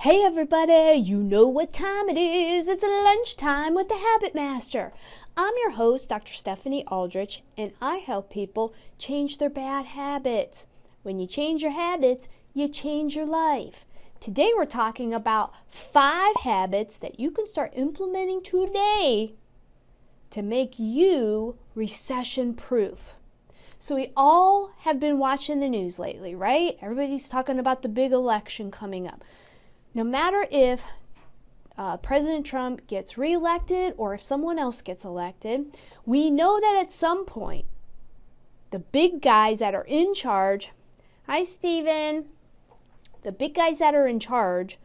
Hey everybody, you know what time it is. It's lunchtime with the Habit Master. I'm your host, Dr. Stephanie Aldrich, and I help people change their bad habits. When you change your habits, you change your life. Today we're talking about 5 habits that you can start implementing today to make you recession-proof. So we all have been watching the news lately, right? Everybody's talking about the big election coming up. No matter if President Trump gets reelected or if someone else gets elected, we know that at some point, the big guys that are in charge, hi Steven, the big guys that are in charge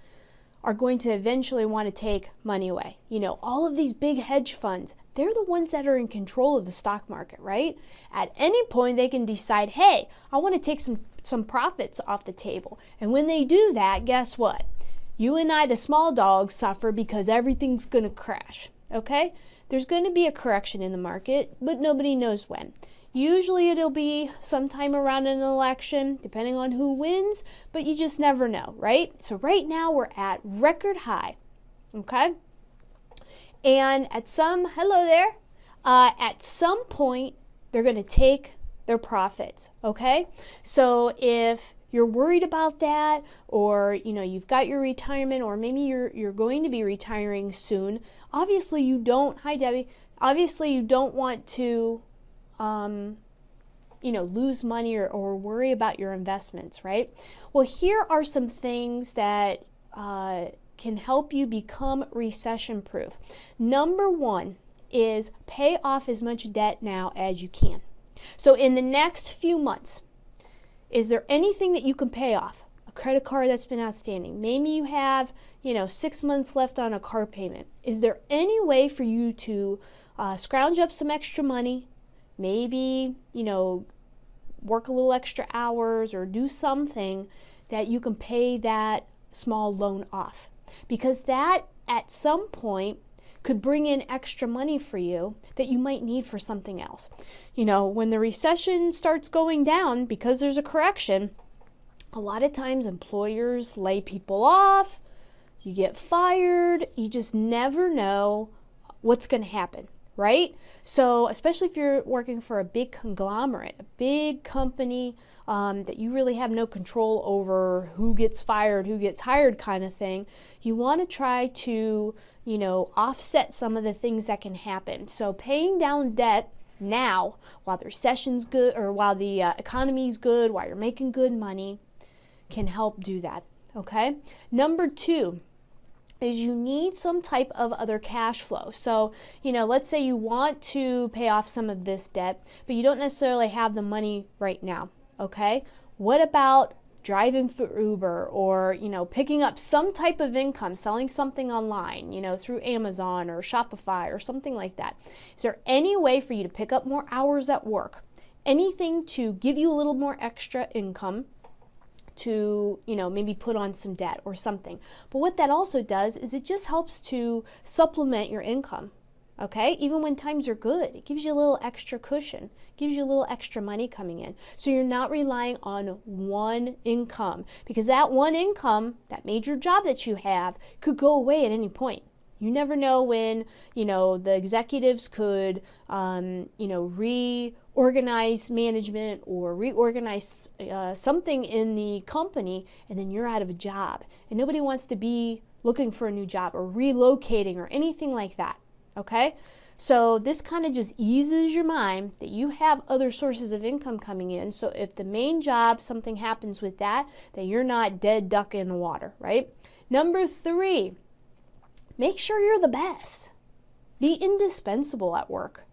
are going to eventually want to take money away. You know, all of these big hedge funds, they're the ones that are in control of the stock market, right? At any point, they can decide, hey, I want to take some profits off the table. And when they do that, guess what? You and I, the small dogs, suffer because everything's going to crash, okay? There's going to be a correction in the market, but nobody knows when. Usually it'll be sometime around an election, depending on who wins, but you just never know, right? So right now we're at record high, okay? And at some point, they're going to take their profits, okay? So if you're worried about that, or you've got your retirement, or maybe you're going to be retiring soon, obviously you don't, hi Debbie, obviously you don't want to lose money or worry about your investments, right? Well, here are some things that can help you become recession proof. Number 1 is pay off as much debt now as you can. So in the next few months, is there anything that you can pay off? A credit card that's been outstanding. Maybe you have, 6 months left on a car payment. Is there any way for you to scrounge up some extra money? Maybe, work a little extra hours or do something that you can pay that small loan off. Because that, at some point, could bring in extra money for you that you might need for something else. When the recession starts going down, because there's a correction, a lot of times employers lay people off, you get fired, you just never know what's going to happen, right? So especially if you're working for a big conglomerate, a big company that you really have no control over who gets fired, who gets hired kind of thing, you want to try to, offset some of the things that can happen. So paying down debt now while the recession's good, or while the economy's good, while you're making good money, can help do that, okay? Number 2 is you need some type of other cash flow. So, let's say you want to pay off some of this debt, but you don't necessarily have the money right now, okay? What about driving for Uber, or, picking up some type of income, selling something online, through Amazon or Shopify or something like that? Is there any way for you to pick up more hours at work? Anything to give you a little more extra income to, maybe put on some debt or something. But what that also does is it just helps to supplement your income, okay? Even when times are good, it gives you a little extra cushion, gives you a little extra money coming in. So you're not relying on one income, because that one income, that major job that you have, could go away at any point. You never know when, the executives could, reorganize management or reorganize something in the company, and then you're out of a job. And nobody wants to be looking for a new job or relocating or anything like that, okay? So this kind of just eases your mind that you have other sources of income coming in. So if the main job, something happens with that, then you're not dead duck in the water, right? Number 3, make sure you're the best. Be indispensable at work,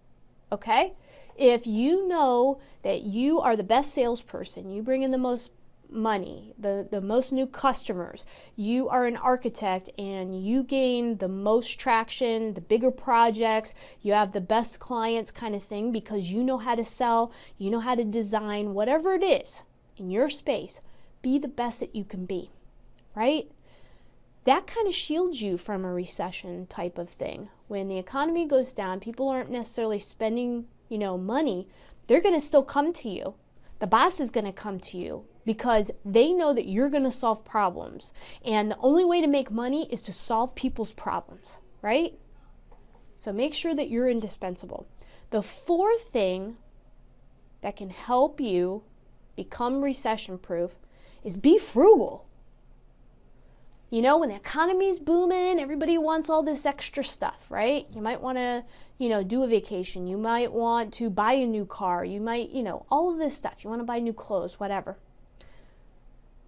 okay? If you know that you are the best salesperson, you bring in the most money, the most new customers, you are an architect and you gain the most traction, the bigger projects, you have the best clients kind of thing because you know how to sell, you know how to design, whatever it is in your space, be the best that you can be, right? That kind of shields you from a recession type of thing. When the economy goes down, people aren't necessarily spending, money. They're going to still come to you. The boss is going to come to you. because they know that you're going to solve problems. And the only way to make money is to solve people's problems, right? So make sure that you're indispensable. The fourth thing that can help you become recession-proof is be frugal. You know, when the economy's booming, everybody wants all this extra stuff, right? You might want to, do a vacation. You might want to buy a new car. You might, all of this stuff. You want to buy new clothes, whatever.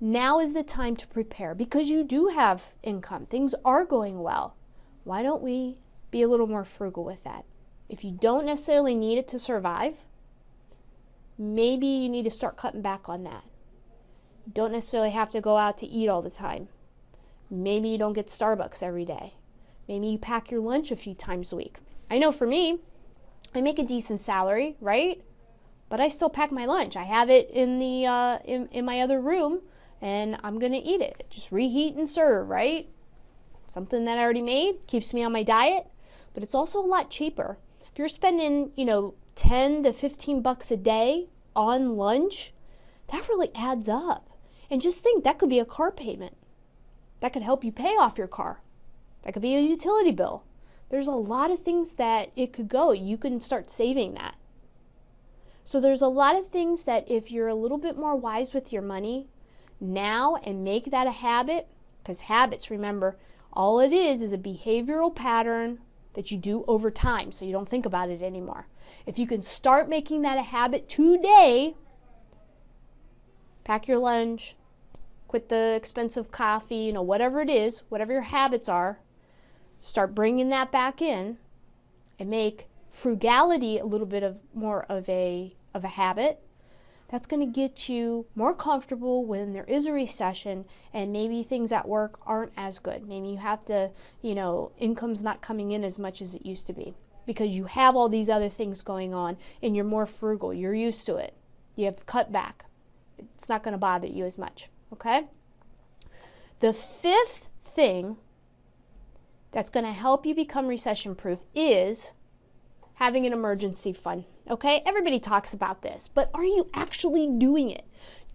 Now is the time to prepare because you do have income. Things are going well. Why don't we be a little more frugal with that? If you don't necessarily need it to survive, maybe you need to start cutting back on that. You don't necessarily have to go out to eat all the time. Maybe you don't get Starbucks every day. Maybe you pack your lunch a few times a week. I know for me, I make a decent salary, right? But I still pack my lunch. I have it in the in my other room, and I'm gonna eat it. Just reheat and serve, right? Something that I already made keeps me on my diet, but it's also a lot cheaper. If you're spending, 10 to 15 bucks a day on lunch, that really adds up. And just think, that could be a car payment. That could help you pay off your car. That could be a utility bill. There's a lot of things that it could go. You can start saving that. So there's a lot of things that if you're a little bit more wise with your money now and make that a habit, because habits, remember, all it is a behavioral pattern that you do over time, so you don't think about it anymore. If you can start making that a habit today, pack your lunch, quit the expensive coffee, whatever it is, whatever your habits are, start bringing that back in and make frugality a little bit more of a habit. That's going to get you more comfortable when there is a recession and maybe things at work aren't as good. Maybe you have to, income's not coming in as much as it used to be because you have all these other things going on and you're more frugal. You're used to it. You have cut back. It's not going to bother you as much. Okay? The fifth thing that's going to help you become recession-proof is having an emergency fund. Okay? Everybody talks about this, but are you actually doing it?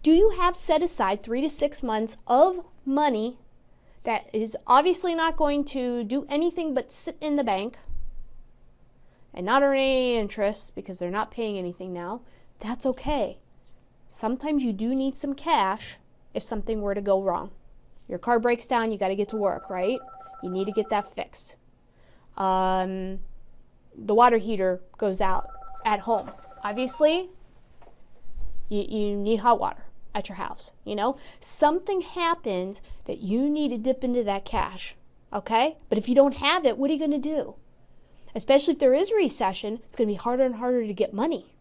Do you have set aside 3 to 6 months of money that is obviously not going to do anything but sit in the bank and not earn any interest because they're not paying anything now? That's okay. Sometimes you do need some cash if something were to go wrong. Your car breaks down, you got to get to work, right? You need to get that fixed. The water heater goes out at home. Obviously, you need hot water at your house, Something happened that you need to dip into that cash, okay? But if you don't have it, what are you going to do? Especially if there is a recession, it's going to be harder and harder to get money.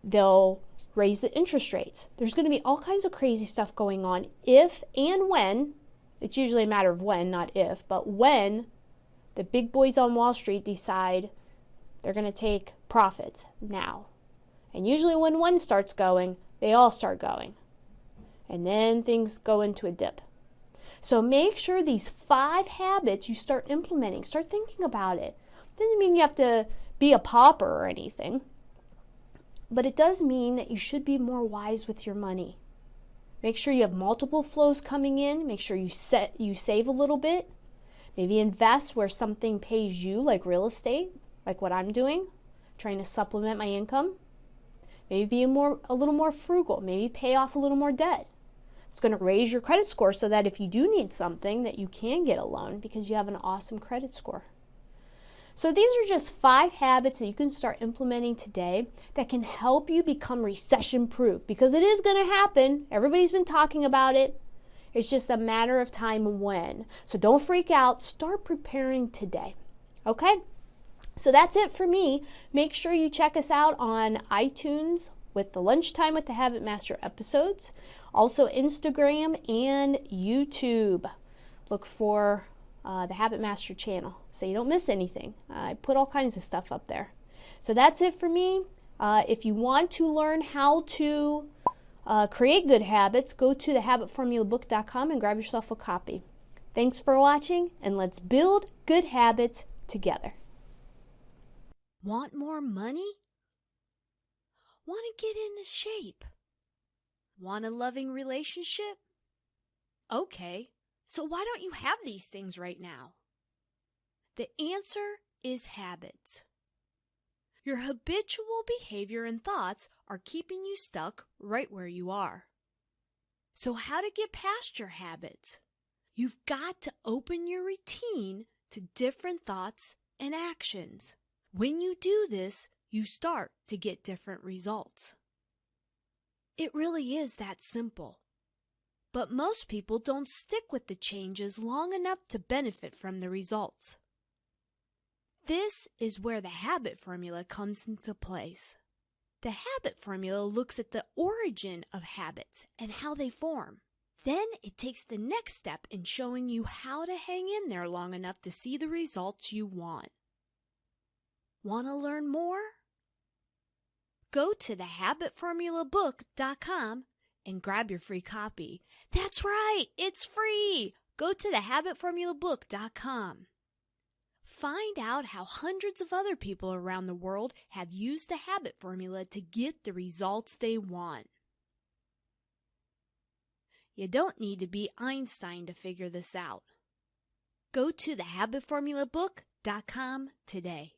They'll raise the interest rates. There's going to be all kinds of crazy stuff going on if and when, it's usually a matter of when, not if, but when the big boys on Wall Street decide they're going to take profits now. And usually when one starts going, they all start going. And then things go into a dip. So make sure these 5 habits you start implementing. Start thinking about it. Doesn't mean you have to be a pauper or anything. But it does mean that you should be more wise with your money. Make sure you have multiple flows coming in. Make sure you save a little bit. Maybe invest where something pays you, like real estate, like what I'm doing, trying to supplement my income. Maybe be a little more frugal. Maybe pay off a little more debt. It's going to raise your credit score so that if you do need something, that you can get a loan because you have an awesome credit score. So these are just 5 habits that you can start implementing today that can help you become recession-proof because it is going to happen. Everybody's been talking about it. It's just a matter of time when. So don't freak out. Start preparing today. Okay? So that's it for me. Make sure you check us out on iTunes with the Lunchtime with the Habit Master episodes. Also Instagram and YouTube. Look for the Habit Master channel so you don't miss anything. I put all kinds of stuff up there. So that's it for me. If you want to learn how to create good habits, go to thehabitformulabook.com and grab yourself a copy. Thanks for watching, and let's build good habits together. Want more money? Want to get into shape? Want a loving relationship? Okay, so why don't you have these things right now? The answer is habits. Your habitual behavior and thoughts are keeping you stuck right where you are. So how to get past your habits? You've got to open your routine to different thoughts and actions. When you do this, you start to get different results. It really is that simple. But most people don't stick with the changes long enough to benefit from the results. This is where the habit formula comes into place. The habit formula looks at the origin of habits and how they form. Then it takes the next step in showing you how to hang in there long enough to see the results you want. Want to learn more? Go to thehabitformulabook.com and grab your free copy. That's right, it's free. Go to thehabitformulabook.com. Find out how hundreds of other people around the world have used the habit formula to get the results they want. You don't need to be Einstein to figure this out. Go to thehabitformulabook.com today.